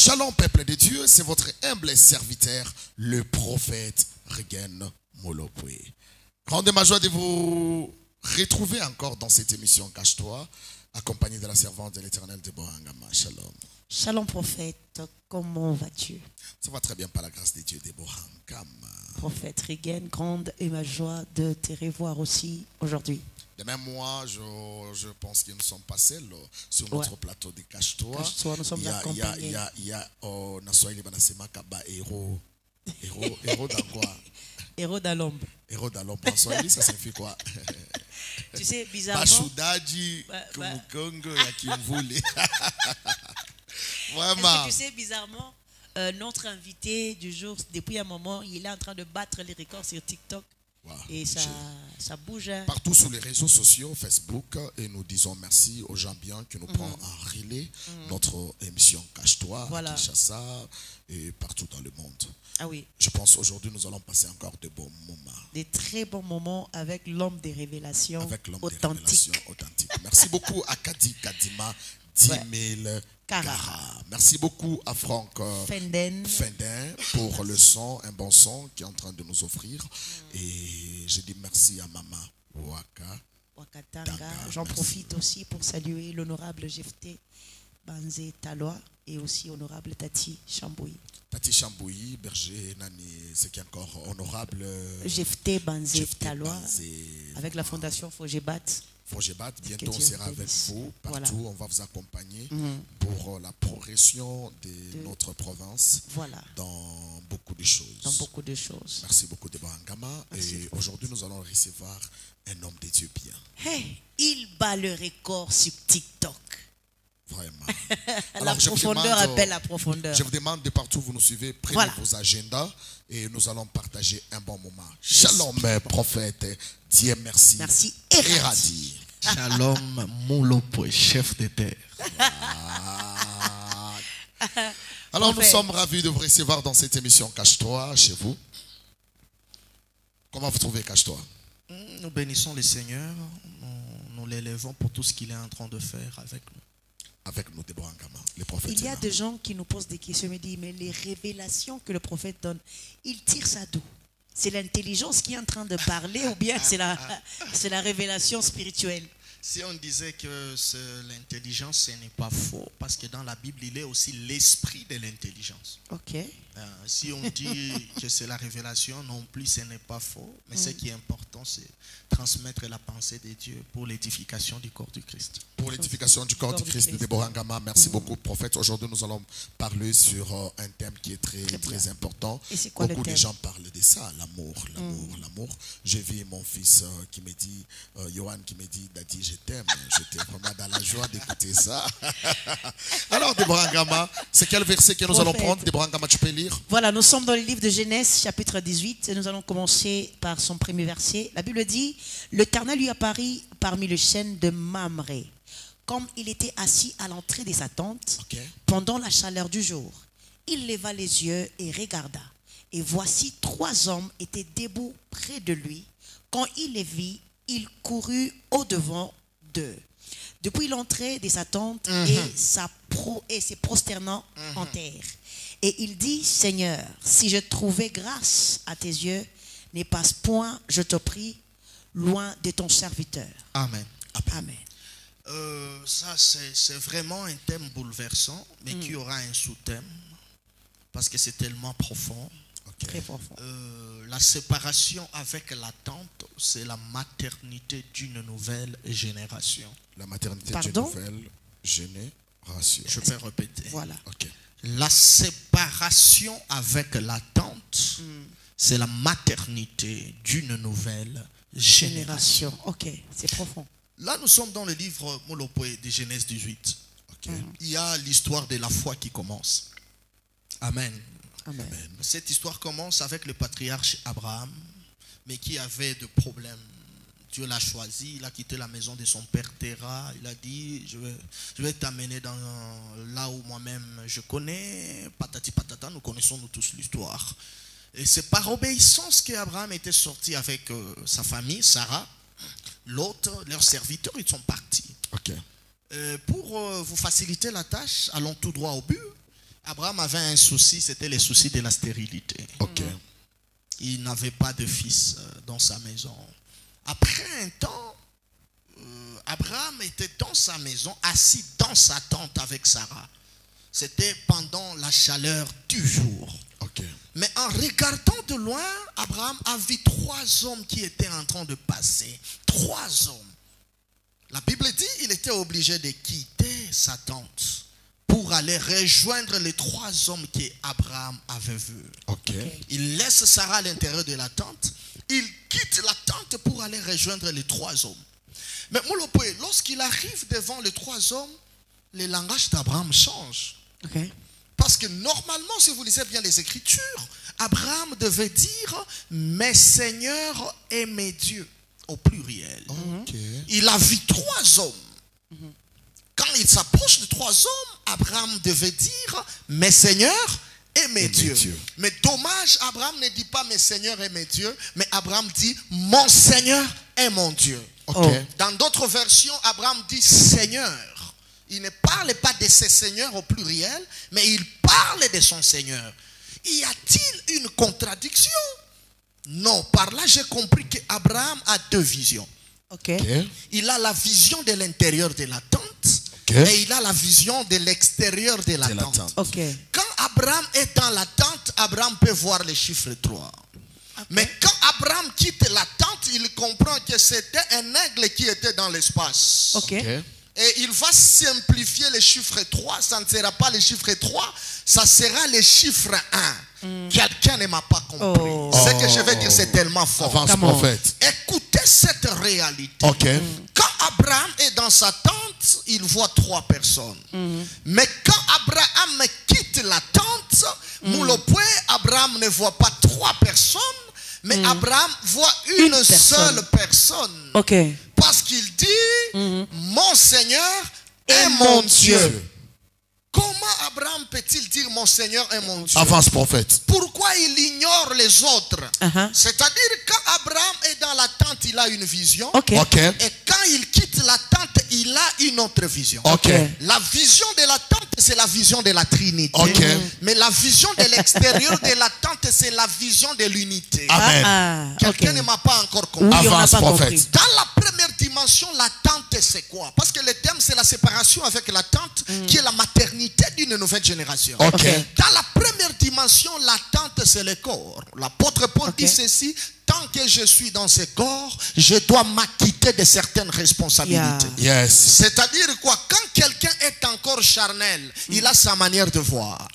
Shalom peuple de Dieu, c'est votre humble serviteur, le prophète Regen Molopwe. Grande ma joie de vous retrouver encore dans cette émission Cache-toi, accompagné de la servante de l'Éternel Deborah Ngama. Shalom. Shalom prophète, comment vas-tu? Ça va très bien par la grâce de Dieu, Deborah Ngama. Prophète Regen, grande est ma joie de te revoir aussi aujourd'hui. De même moi, je pense que nous sommes pas seuls sur notre plateau de Cache-toi. Cache-toi, nous sommes accompagnés. Il y a Naswahili banasema kaba héros dans quoi? Héros d'Alombe. Héros d'Alombe. En Swahili, ça signifie quoi? Tu sais, bizarrement. Bashudaji, Kumukongo, Yakimvuli. Vraiment. Tu sais, bizarrement, notre invité du jour, depuis un moment, il est en train de battre les records sur TikTok. Wow. Et ça bouge. Partout sur les réseaux sociaux, Facebook, et nous disons merci aux gens bien qui nous prennent en relais notre émission Cache-toi, à Kinshasa et partout dans le monde. Ah oui. Je pense aujourd'hui nous allons passer encore de bons moments. Des très bons moments avec l'homme des révélations authentiques. Merci beaucoup à Kadi Kadima 10 000 Cara. Merci beaucoup à Franck Fenden pour le son, un bon son qui est en train de nous offrir. Et je dis merci à Maman Wakatanga. J'en profite aussi pour saluer l'honorable Jefté Banzé Talois et aussi honorable Tati Chamboui. Tati Chamboui, berger, Nani, c'est qui encore honorable Jefté Banzé Talois avec la fondation Fogebat. Fogebat, bientôt on sera avec vous partout, on va vous accompagner pour la progression de notre province dans beaucoup de choses. Merci beaucoup Deborah Ngama. Et aujourd'hui nous allons recevoir un homme de Dieu bien. Hey, il bat le record sur TikTok. Vraiment. Alors, la profondeur appelle la profondeur. Je vous demande de partout vous nous suivez, prenez vos agendas et nous allons partager un bon moment. Shalom prophète, Dieu merci. Merci Eradi. Shalom Molopwe, chef de terre. Alors nous sommes ravis de vous recevoir dans cette émission Cache-toi chez vous. Comment vous trouvez Cache-toi? Nous bénissons le Seigneur, nous l'élevons pour tout ce qu'il est en train de faire avec nous. Avec nous, Deborah Ngama, le prophète. Il y a des gens qui nous posent des questions et me disent, mais les révélations que le prophète donne, il tire ça d'où? C'est l'intelligence qui est en train de parler ou bien c'est la révélation spirituelle? Si on disait que l'intelligence, ce n'est pas faux, parce que dans la Bible, il est aussi l'esprit de l'intelligence. Ok. Si on dit que c'est la révélation, non plus, ce n'est pas faux. Mais ce qui est important, c'est transmettre la pensée de Dieu pour l'édification du corps du Christ. Pour l'édification du corps du Christ de Deborah Ngama. Merci beaucoup, prophète. Aujourd'hui, nous allons parler sur un thème qui est très important. Et c'est quoi beaucoup le thème? de gens parlent de ça, l'amour. J'ai vu mon fils qui me dit, Johan qui me dit, Daddy, je t'aime. J'étais vraiment dans la joie d'écouter ça. Alors, Deborah Ngama, c'est quel verset que nous allons prendre? Deborah Ngama, tu peux lire? Voilà, nous sommes dans le livre de Genèse, chapitre 18, et nous allons commencer par son premier verset. La Bible dit, l'Éternel lui apparut parmi les chênes de Mamré, comme il était assis à l'entrée de sa tente, pendant la chaleur du jour. Il leva les yeux et regarda, et voici 3 hommes étaient debout près de lui. Quand il les vit, il courut au-devant d'eux, depuis l'entrée de sa tente, et se prosternant en terre. Et il dit, Seigneur, si je trouvais grâce à tes yeux, ne passe point, je te prie, loin de ton serviteur. Amen. Amen. Ça, c'est vraiment un thème bouleversant, mais qui aura un sous-thème, parce que c'est tellement profond. Très profond. La séparation avec la tante, c'est la maternité d'une nouvelle génération. La maternité d'une nouvelle génération. Je peux répéter. Voilà. La séparation avec la tante, c'est la maternité d'une nouvelle génération. Ok, c'est profond. Là, nous sommes dans le livre Molopwe de Genèse 18. Il y a l'histoire de la foi qui commence. Amen. Amen. Cette histoire commence avec le patriarche Abraham, mais qui avait des problèmes. Dieu l'a choisi, il a quitté la maison de son père Terah. Il a dit, je vais t'amener dans là où moi-même je connais. Patati patata, nous connaissons nous tous l'histoire. Et c'est par obéissance qu'Abraham était sorti avec sa famille, Sarah. L'autre, leurs serviteurs, ils sont partis. Pour vous faciliter la tâche, allons tout droit au but. Abraham avait un souci, c'était le souci de la stérilité. Il n'avait pas de fils dans sa maison. Après un temps, Abraham était dans sa maison, assis dans sa tente avec Sarah. C'était pendant la chaleur du jour. Mais en regardant de loin, Abraham a vu 3 hommes qui étaient en train de passer. 3 hommes. La Bible dit qu'il était obligé de quitter sa tente pour aller rejoindre les 3 hommes qu'Abraham avait vus. Il laisse Sarah à l'intérieur de la tente. Il quitte la tente pour aller rejoindre les 3 hommes. Mais lorsqu'il arrive devant les 3 hommes, le langage d'Abraham change. Parce que normalement, si vous lisez bien les Écritures, Abraham devait dire « mes seigneurs et mes dieux » au pluriel. Il a vu 3 hommes. Quand il s'approche de 3 hommes, Abraham devait dire « mes seigneurs et mes dieux ». Mais dommage, Abraham ne dit pas « mes seigneurs et mes dieux », mais Abraham dit « mon Seigneur et mon Dieu ». Dans d'autres versions, Abraham dit « Seigneur ». Il ne parle pas de ses seigneurs au pluriel, mais il parle de son Seigneur. Y a-t-il une contradiction? Non, par là j'ai compris qu'Abraham a 2 visions. Il a la vision de l'intérieur de la tente et il a la vision de l'extérieur de la tente. Quand Abraham est dans la tente, Abraham peut voir le chiffre 3. Mais quand Abraham quitte la tente, il comprend que c'était un aigle qui était dans l'espace. Et il va simplifier le chiffre 3. Ça ne sera pas le chiffre 3, ça sera le chiffre 1. Quelqu'un ne m'a pas compris. Ce que je vais dire, c'est tellement fort. Écoutez cette réalité. Quand Abraham est dans sa tente, il voit 3 personnes. Mais quand Abraham quitte la tente, Abraham ne voit pas 3 personnes, mais Abraham voit une seule personne. Parce qu'il dit, mon Seigneur est mon Dieu. Comment Abraham peut-il dire mon Seigneur est mon Dieu? Avance, prophète. Pourquoi il ignore les autres? C'est-à-dire quand Abraham est dans la tente, il a une vision. Et quand il quitte la tente, il a une autre vision. La vision de la tente, c'est la vision de la Trinité. Mais la vision de l'extérieur de la tente, c'est la vision de l'unité. Quelqu'un ne m'a pas encore compris. Avance, prophète. Dans la première dimension, la tente, c'est quoi? Parce que le thème, c'est la séparation avec la tente, qui est la maternité d'une nouvelle génération. Dans la première dimension, la tente, c'est le corps. L'apôtre Paul dit ceci: tant que je suis dans ce corps, je dois m'acquitter de certaines responsabilités. C'est-à-dire quoi? Quand quelqu'un est encore charnel, il a sa manière de voir.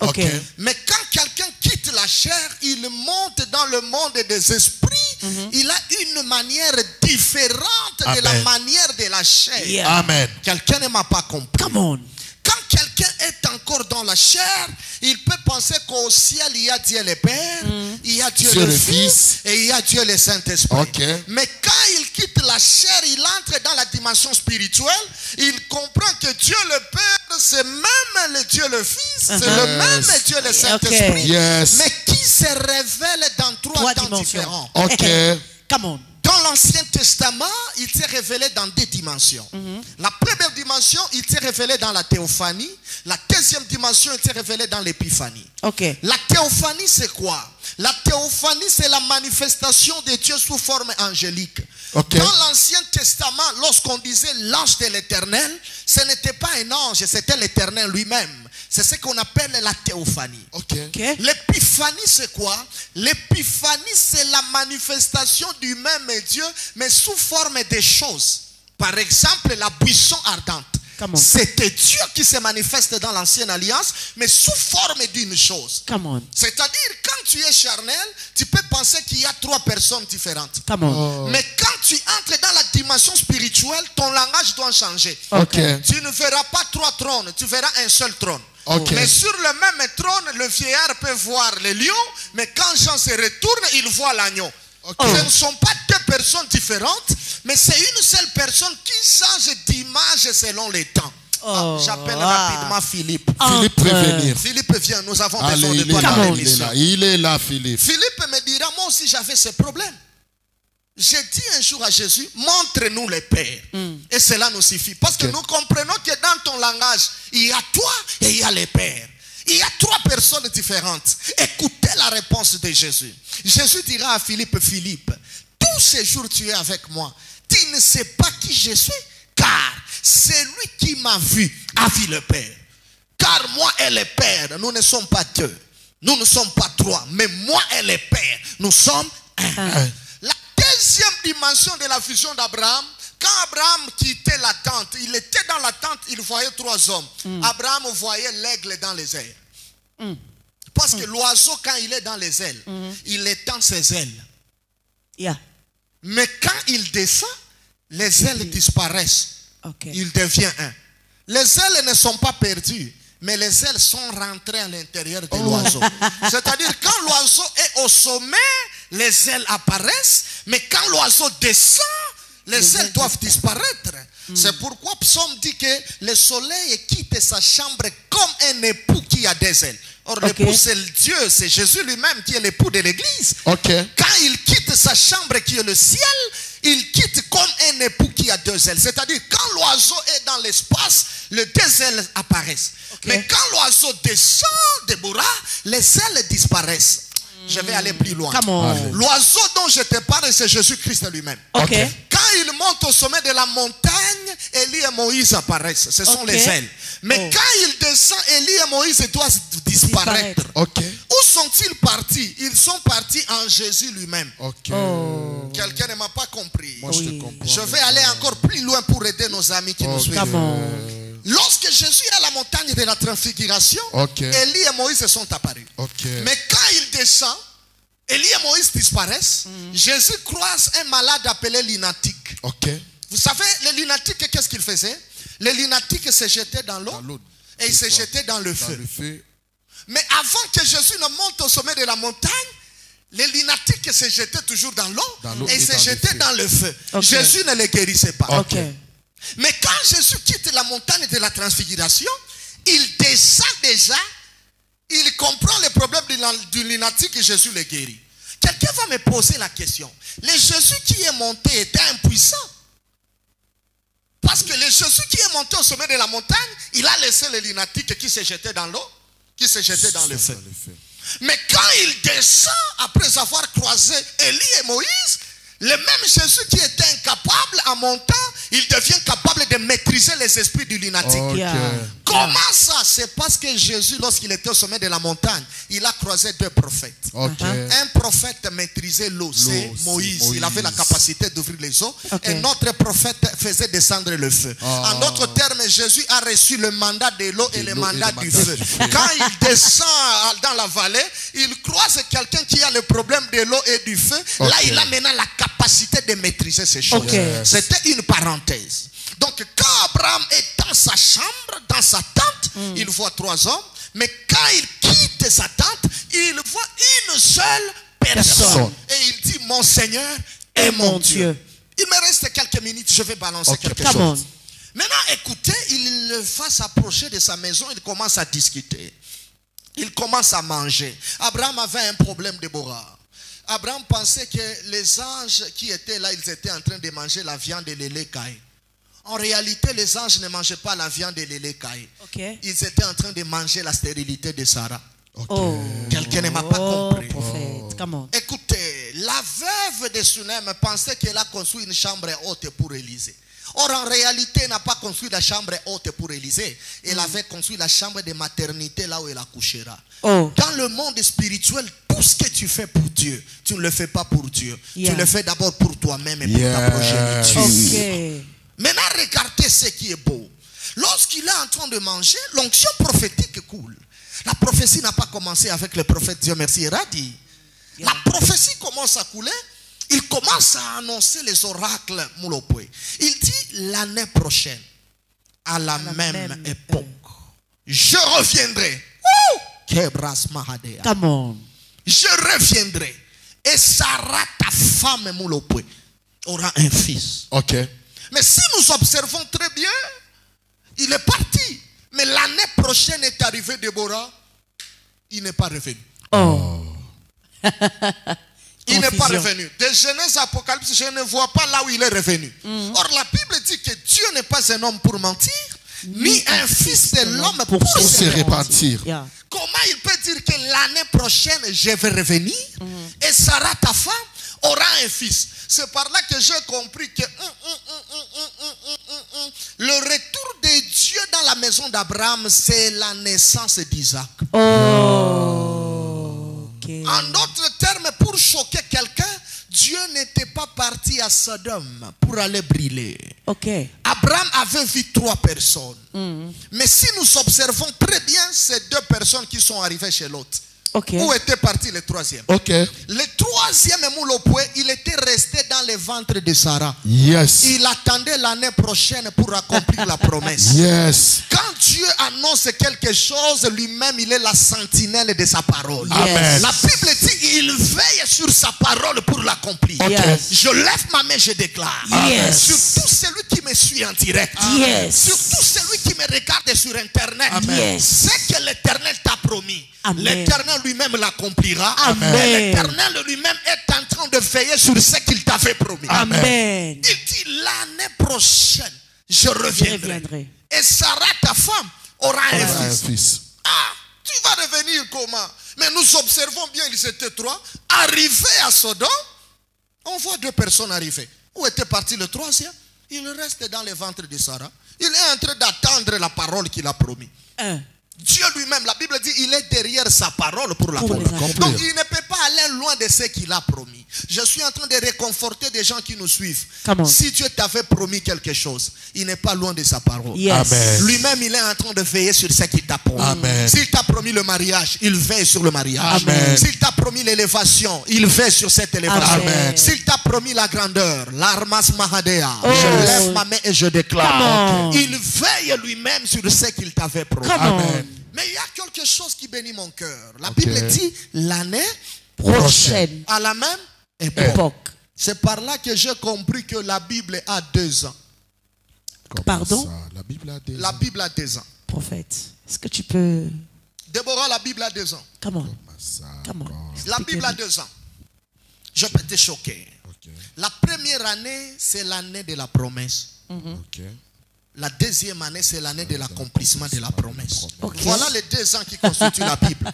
Mais quand quelqu'un quitte la chair, il monte dans le monde des esprits, il a une manière différente de la manière de la chair. Quelqu'un ne m'a pas compris. Quand quelqu'un est encore dans la chair, il peut penser qu'au ciel, il y a Dieu le Père, il y a Dieu le Fils et il y a Dieu le Saint-Esprit. Mais quand il quitte la chair, il entre dans la dimension spirituelle, il comprend que Dieu le Père, c'est même le Dieu le Fils, c'est le même Dieu le Saint-Esprit, mais qui se révèle dans 3 temps différents. Dans l'Ancien Testament, il s'est révélé dans 2 dimensions. La première dimension, il s'est révélé dans la théophanie. La deuxième dimension, il s'est révélé dans l'épiphanie. La théophanie, c'est quoi? La théophanie, c'est la manifestation de Dieu sous forme angélique. Dans l'Ancien Testament, lorsqu'on disait l'ange de l'Éternel, ce n'était pas un ange, c'était l'Éternel lui-même. C'est ce qu'on appelle la théophanie. L'épiphanie, c'est quoi? L'épiphanie, c'est la manifestation du même Dieu, mais sous forme de choses. Par exemple, la buisson ardente. C'était Dieu qui se manifeste dans l'ancienne alliance, mais sous forme d'une chose. C'est-à-dire, quand tu es charnel, tu peux penser qu'il y a 3 personnes différentes. Mais quand tu entres dans la dimension spirituelle, ton langage doit changer. Tu ne verras pas 3 trônes, tu verras un seul trône. Mais sur le même trône, le vieillard peut voir le lion, mais quand Jean se retourne, il voit l'agneau. Ce ne sont pas 2 personnes différentes, mais c'est une seule personne qui change d'image selon les temps. J'appelle rapidement Philippe. Philippe, prévenir. Philippe, viens, nous avons besoin de toi dans l'émission. Il est là, Philippe. Philippe me dira, moi aussi j'avais ce problème. J'ai dit un jour à Jésus, montre-nous le Père. Et cela nous suffit. Parce que nous comprenons que dans ton langage, il y a toi et il y a le Père. Il y a 3 personnes différentes. Écoutez la réponse de Jésus. Jésus dira à Philippe, Philippe, tous ces jours tu es avec moi. Tu ne sais pas qui je suis, car celui qui m'a vu a vu le Père. Car moi et le Père, nous ne sommes pas 2. Nous ne sommes pas 3. Mais moi et le Père, nous sommes 1. La deuxième dimension de la fusion d'Abraham, quand Abraham quittait la tente, il était dans la tente, il voyait 3 hommes. Abraham voyait l'aigle dans les airs. Parce que l'oiseau, quand il est dans les ailes, il étend ses ailes. Mais quand il descend, les ailes disparaissent. Il devient 1. Les ailes ne sont pas perdues, mais les ailes sont rentrées à l'intérieur de l'oiseau. C'est-à-dire, quand l'oiseau est au sommet, les ailes apparaissent, mais quand l'oiseau descend, les ailes doivent disparaître. C'est pourquoi Psaume dit que le soleil quitte sa chambre comme un époux qui a des ailes. Or, l'époux, c'est Dieu, c'est Jésus lui-même qui est l'époux de l'église. Quand il quitte sa chambre qui est le ciel, il quitte comme un époux qui a 2 ailes. C'est-à-dire, quand l'oiseau est dans l'espace, les 2 ailes apparaissent. Mais quand l'oiseau descend, Déborah, les ailes disparaissent. Je vais aller plus loin. L'oiseau dont je te parle, c'est Jésus-Christ lui-même. Quand il monte au sommet de la montagne, Élie et Moïse apparaissent. Ce sont les ailes. Mais quand il descend, Élie et Moïse doivent disparaître. Où sont-ils partis? Ils sont partis en Jésus lui-même. Quelqu'un ne m'a pas compris. Moi, je te comprends. Je vais aller encore plus loin pour aider nos amis qui nous suivent. Lorsque Jésus est à la montagne de la transfiguration, Élie et Moïse sont apparus. Mais quand il descend, Élie et Moïse disparaissent. Jésus croise un malade appelé lunatique. Vous savez, le lunatique, qu'est-ce qu'il faisait? Le lunatique se jetait dans l'eau et il se jetait dans le feu. Mais avant que Jésus ne monte au sommet de la montagne, les lunatiques se jetaient toujours dans l'eau et se jetaient dans le feu. Jésus ne les guérissait pas. Mais quand Jésus quitte la montagne de la transfiguration, il descend déjà, il comprend le problème du lunatique et Jésus le guérit. Quelqu'un va me poser la question. Le Jésus qui est monté était impuissant. Parce que le Jésus qui est monté au sommet de la montagne, il a laissé les lunatiques qui se jetaient dans l'eau, qui se jetaient dans le feu. Mais quand il descend, après avoir croisé Élie et Moïse, le même Jésus qui était incapable en montant, il devient capable de maîtriser les esprits du lunatique. Comment ça? C'est parce que Jésus, lorsqu'il était au sommet de la montagne, il a croisé 2 prophètes. Un prophète maîtrisait l'eau, c'est Moïse. Il avait la capacité d'ouvrir les eaux. Et notre prophète faisait descendre le feu. En d'autres termes, Jésus a reçu le mandat de l'eau et le mandat du feu. Quand il descend dans la vallée, il croise quelqu'un qui a le problème de l'eau et du feu. Là, il a maintenant la capacité de maîtriser ces choses. C'était une parenthèse. Donc quand Abraham est dans sa chambre, dans sa tente, il voit 3 hommes. Mais quand il quitte sa tente, il voit une seule personne. Et il dit, mon Seigneur et mon Dieu. Il me reste quelques minutes, je vais balancer quelque chose. Maintenant, écoutez, il le fait s'approcher de sa maison, il commence à discuter. Il commence à manger. Abraham avait un problème de Déborah. Abraham pensait que les anges qui étaient là, ils étaient en train de manger la viande et le lait caillé. En réalité, les anges ne mangeaient pas la viande et le lait caillé. Ils étaient en train de manger la stérilité de Sarah. Quelqu'un ne m'a pas compris. Écoutez, la veuve de Sunem pensait qu'elle a construit une chambre haute pour Élisée. Or, en réalité, elle n'a pas construit la chambre haute pour Élisée. Elle avait construit la chambre de maternité là où elle accouchera. Dans le monde spirituel, tout ce que tu fais pour Dieu, tu ne le fais pas pour Dieu. Tu le fais d'abord pour toi-même et pour ta progéniture. Maintenant, regardez ce qui est beau. Lorsqu'il est en train de manger, l'onction prophétique coule. La prophétie n'a pas commencé avec le prophète Dieu merci Radi. La prophétie commence à couler. Il commence à annoncer les oracles Moulopoué. Il dit l'année prochaine, à la même époque, je reviendrai. Come on. Je reviendrai. Et Sarah, ta femme Moulopoué, aura un fils. Mais si nous observons très bien, il est parti. Mais l'année prochaine est arrivée Déborah, il n'est pas revenu. Il n'est pas revenu. De Genèse à Apocalypse, je ne vois pas là où il est revenu. Or, la Bible dit que Dieu n'est pas un homme pour mentir, ni un fils de l'homme pour se repentir. l'année prochaine, je vais revenir et Sarah, ta femme, aura un fils. C'est par là que j'ai compris que le retour de Dieu dans la maison d'Abraham, c'est la naissance d'Isaac. En d'autres termes, pour choquer quelqu'un, Dieu n'était pas parti à Sodome pour aller brûler. Abraham avait vu 3 personnes. Mais si nous observons très bien ces 2 personnes qui sont arrivées chez l'autre. Où était parti le 3e? Le 3e Moulopoué, il était resté dans le ventre de Sarah. Il attendait l'année prochaine pour accomplir la promesse. Quand Dieu annonce quelque chose, lui-même, il est la sentinelle de sa parole. La Bible dit, il veille sur sa parole pour l'accomplir. Je lève ma main, je déclare. Surtout celui qui me suit en direct. Surtout celui qui me regarde sur Internet. C'est que l'Éternel t'a promis. L'Éternel lui-même l'accomplira. L'Éternel lui-même est en train de veiller sur ce qu'il t'avait promis. Il dit l'année prochaine, je reviendrai. Et Sarah, ta femme, aura un fils. Ah, tu vas revenir comment? Mais nous observons bien, ils étaient 3. Arrivés à Sodome, on voit 2 personnes arriver. Où était parti le 3e? Il reste dans le ventre de Sarah. Il est en train d'attendre la parole qu'il a promis. Dieu lui-même, la Bible dit, il est derrière sa parole pour l'accomplir. Donc il ne peut pas aller loin de ce qu'il a promis. Je suis en train de réconforter des gens qui nous suivent. Si Dieu t'avait promis quelque chose, il n'est pas loin de sa parole. Lui-même, il est en train de veiller sur ce qu'il t'a promis. S'il t'a promis le mariage, il veille sur le mariage. S'il t'a promis l'élévation, il veille sur cette élévation. S'il t'a promis la grandeur, l'armas mahadea, je lève ma main et je déclare. Il veille lui-même sur ce qu'il t'avait promis. Mais il y a quelque chose qui bénit mon cœur. La Bible dit l'année prochaine, à la même époque. C'est par là que j'ai compris que la Bible a 2 ans. Pardon? La Bible a 2 ans. Prophète, est-ce que tu peux... Déborah, la Bible a 2 ans. Comment? La Bible a 2 ans. Je peux te choquer. La première année, c'est l'année de la promesse. La deuxième année, c'est l'année de l'accomplissement de la promesse. Voilà les 2 ans qui constituent la Bible.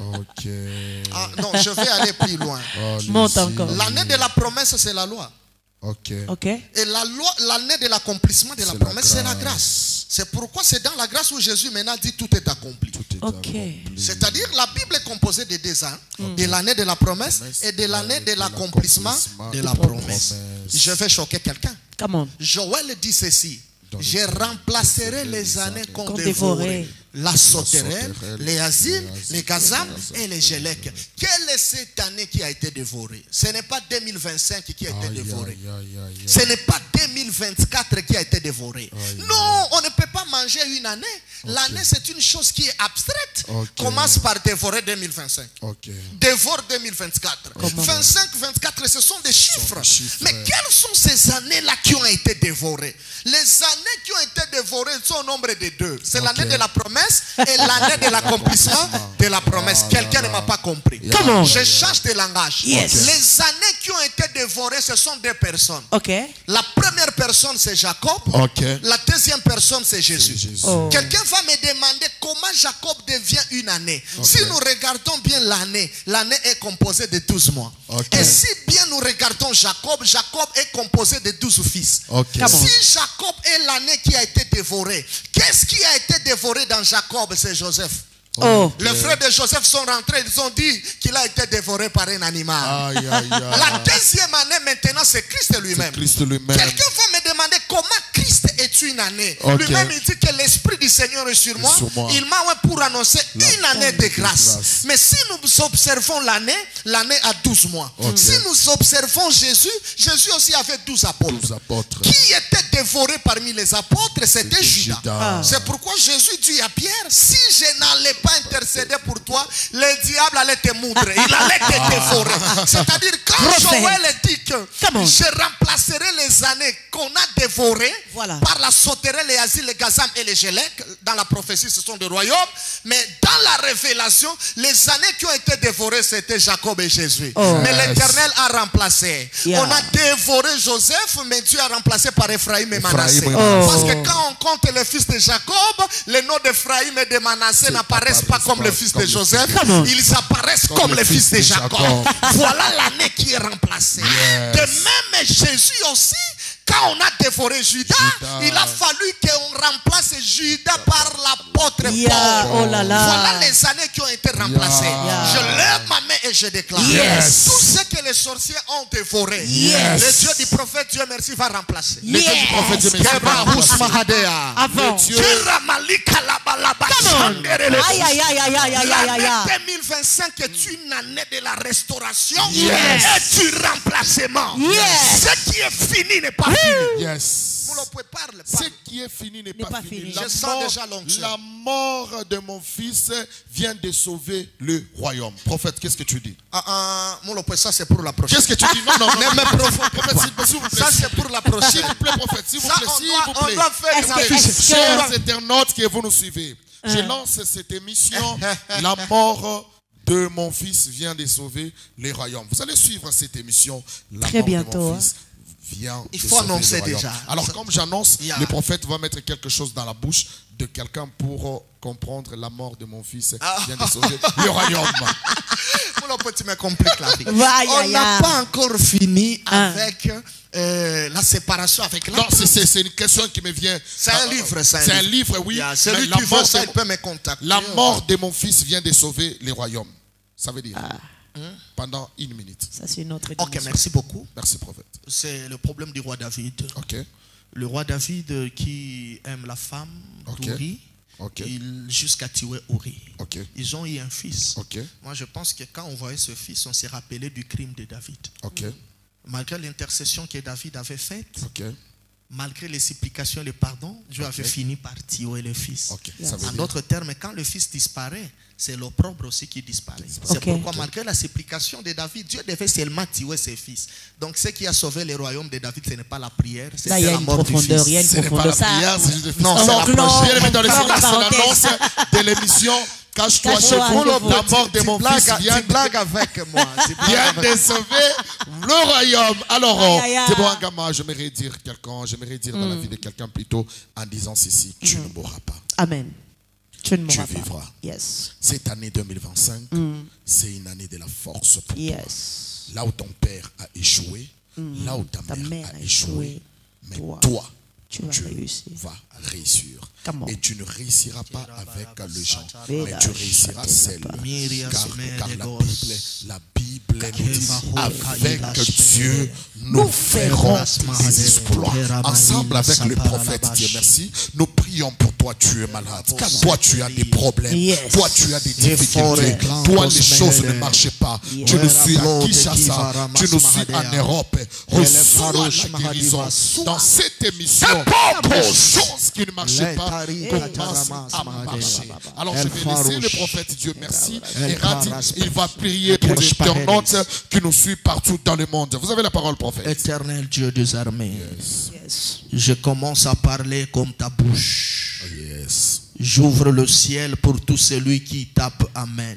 Ah, non, je vais aller plus loin. L'année de la promesse, c'est la loi. Et l'année de l'accomplissement de la promesse, c'est la grâce. C'est pourquoi c'est dans la grâce où Jésus maintenant dit tout est accompli. C'est-à-dire la Bible est composée de 2 ans. De l'année de la promesse et de l'année de l'accomplissement de la promesse. Je vais choquer quelqu'un. Joël dit ceci. Je remplacerai les années qu'on dévorait. La sauterelle, les asiles, les gazam et les gélèques. Quelle est cette année qui a été dévorée? Ce n'est pas 2025 qui a été dévorée. Ce n'est pas 2024 qui a été dévorée. Non, on ne peut pas manger une année. L'année, c'est une chose qui est abstraite. Commence par dévorer 2025. Dévore 2024. 25, 24, ce sont des chiffres. Mais quelles sont ces années-là qui ont été dévorées? Les années qui ont été dévorées sont au nombre de 2. C'est l'année de la promesse et l'année de l'accomplissement de la promesse. Quelqu'un ne m'a pas compris. Je change de langage. Les années qui ont été dévorées, ce sont 2 personnes. La première personne, c'est Jacob. La deuxième personne, c'est Jésus. Quelqu'un va me demander comment Jacob devient une année. Si nous regardons bien l'année, l'année est composée de 12 mois. Et si bien nous regardons Jacob, Jacob est composé de 12 fils. Si Jacob est l'année qui a été dévorée, qu'est-ce qui a été dévoré dans Jacob? C'est Joseph. Les frères de Joseph sont rentrés, ils ont dit qu'il a été dévoré par un animal. La deuxième année maintenant, c'est Christ lui-même. Quelqu'un va me demander comment Christ est une année. Lui-même il dit que l'Esprit du Seigneur est sur moi. Il m'a pour annoncer une année de grâce. Mais si nous observons l'année, l'année a 12 mois. Si nous observons Jésus, Jésus aussi avait 12 apôtres. Qui était dévoré parmi les apôtres? C'était Judas. C'est pourquoi Jésus dit à Pierre, si je n'allais pas intercéder pour toi, le diable allait te moudre. Il allait te dévorer. C'est-à-dire quand Joël dit que je remplacerai les années qu'on a dévorées par la sauterelle, les asiles, les gazam et les gélèques. Dans la prophétie, ce sont des royaumes. Mais dans la révélation, les années qui ont été dévorées, c'était Jacob et Jésus. Mais l'Éternel a remplacé. On a dévoré Joseph, mais Dieu a remplacé par Ephraïm et Manassé. Parce que quand on compte les fils de Jacob, les noms d'Ephraïm et de Manassé n'apparaissent pas comme les fils de Joseph. Ils apparaissent comme les fils de Jacob. Voilà l'année qui est remplacée. De même, Jésus aussi, quand on a dévoré Judas, il a fallu qu'on remplace Judas par l'apôtre Paul. Oh là là. Voilà les années qui ont été remplacées. Je lève ma main et je déclare. Tout ce que les sorciers ont dévoré, le Dieu du prophète Dieu merci va remplacer. Le Dieu du prophète Dieu merci va remplacer. Avant. L'année 2025 est une année de la restauration et du remplacement. Ce qui est fini n'est pas fini. Ce qui est fini n'est pas fini. La mort de mon fils vient de sauver le royaume. Prophète, qu'est-ce que tu dis? Ça c'est pour la prochaine. Qu'est-ce que tu dis? Non, prophète, s'il vous plaît. Ça c'est pour la prochaine. S'il vous plaît, prophète, s'il vous plaît, s'il vous plaît. On doit faire une affiche. Chers internautes qui vous nous suivez, je lance cette émission. La mort de mon fils vient de sauver les royaumes. Vous allez suivre cette émission. Très bientôt. Il faut annoncer déjà. Alors comme j'annonce, le prophète va mettre quelque chose dans la bouche de quelqu'un pour comprendre la mort de mon fils vient de sauver le royaume. On n'a pas encore fini avec la séparation avec l'autre. Non, c'est une question qui me vient. C'est un livre. C'est un livre, oui. Celui qui veut ça, il peut me contacter. La mort de mon fils vient de sauver les royaumes. Ça veut dire pendant une minute. Ça, c'est une autre dimension. Ok, merci beaucoup. Merci, prophète. C'est le problème du roi David. Ok. Le roi David qui aime la femme d'Uri, jusqu'à tuer Uri. Ils ont eu un fils. Moi, je pense que quand on voyait ce fils, on s'est rappelé du crime de David. Malgré l'intercession que David avait faite, malgré les supplications et le pardon, Dieu avait fini par tuer le fils. En d'autres termes, quand le fils disparaît, c'est l'opprobre aussi qui disparaît. C'est pourquoi, malgré la supplication de David, Dieu devait seulement tuer ses fils. Donc, ce qui a sauvé le royaume de David, ce n'est pas la prière, c'est la mort du fils. Ce n'est pas la prière, c'est juste le fils. Non, c'est la prière. Dans l'annonce de l'émission. Cache-toi chez vous, la mort de mon fils vient de sauver le royaume. Alors, c'est bon, Angama, j'aimerais dire dans la vie de quelqu'un plutôt en disant ceci, tu ne mourras pas. Amen. Tu vivras. Cette année 2025, c'est une année de la force pour toi. Là où ton père a échoué, là où ta mère a échoué, mais toi, tu vas réussir. Et tu ne réussiras pas avec les gens, mais tu réussiras seul. Car la Bible nous dit, avec Dieu, nous ferons des exploits. Ensemble avec le prophète, Dieu merci, nous prions pour toi, tu es malade. Toi, tu as des problèmes. Toi, tu as des difficultés. Toi, les choses ne marchent pas. Tu nous suis à Kinshasa. Tu nous suis en Europe. Reçois la guérison. Dans cette émission, les choses qui ne marchaient pas commencent à marcher. Alors, je vais laisser le prophète, Dieu merci. Et il va prier pour les internautes qui nous suivent partout dans le monde. Vous avez la parole, prophète. Éternel Dieu des armées, je commence à parler comme ta bouche. J'ouvre le ciel pour tout celui qui tape Amen.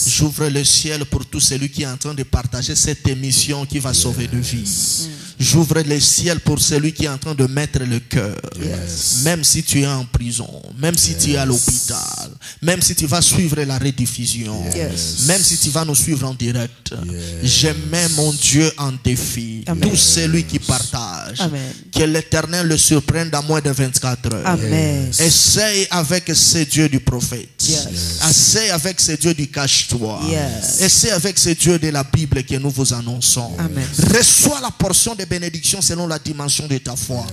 J'ouvre le ciel pour tout celui qui est en train de partager cette émission qui va sauver de vie. J'ouvre le ciel pour celui qui est en train de mettre le cœur. Même si tu es en prison, même si tu es à l'hôpital, même si tu vas suivre la rediffusion, même si tu vas nous suivre en direct, je mets mon Dieu en défi. Tout celui qui partage, que l'Éternel le surprenne dans moins de 24 heures. Essaye avec ces dieux du prophète. Essaye avec ces dieux du cache-toi. Essaye avec ces dieux de la Bible que nous vous annonçons. Reçois la portion de bénédiction selon la dimension de ta foi.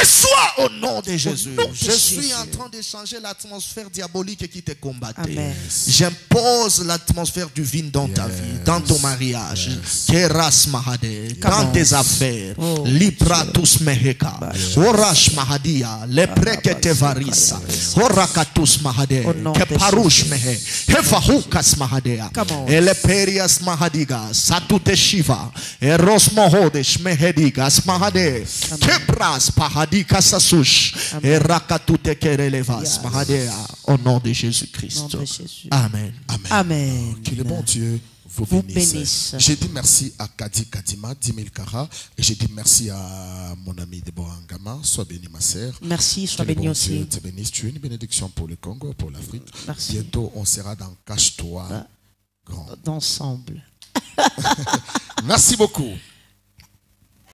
Reçois au nom de Jésus. Je suis en train de changer l'atmosphère diabolique qui te combattait. J'impose l'atmosphère divine dans ta vie, dans ton mariage, dans tes affaires. Lipratus meheka, orash mahadia, leprekete varisa, orakatus mahade, keparush mehe, hefahukas mahadea, eleperias mahadiga, satute shiva, eros mohodesh mehedigas mahade, kepras pahadika sasush, erakatute kerelevas mahadea, au nom de Jésus-Christ. Amen. Amen. Que le bon Dieu vous bénisse. J'ai dit merci à Kadi Kadima, 10 000 carats. Et j'ai dit merci à mon ami Deborah Ngama. Sois béni, ma sœur. Merci, sois béni aussi. Dieu te bénisse. Tu es une bénédiction pour le Congo, pour l'Afrique. Bientôt, on sera dans Cache-toi. d'ensemble. Merci beaucoup.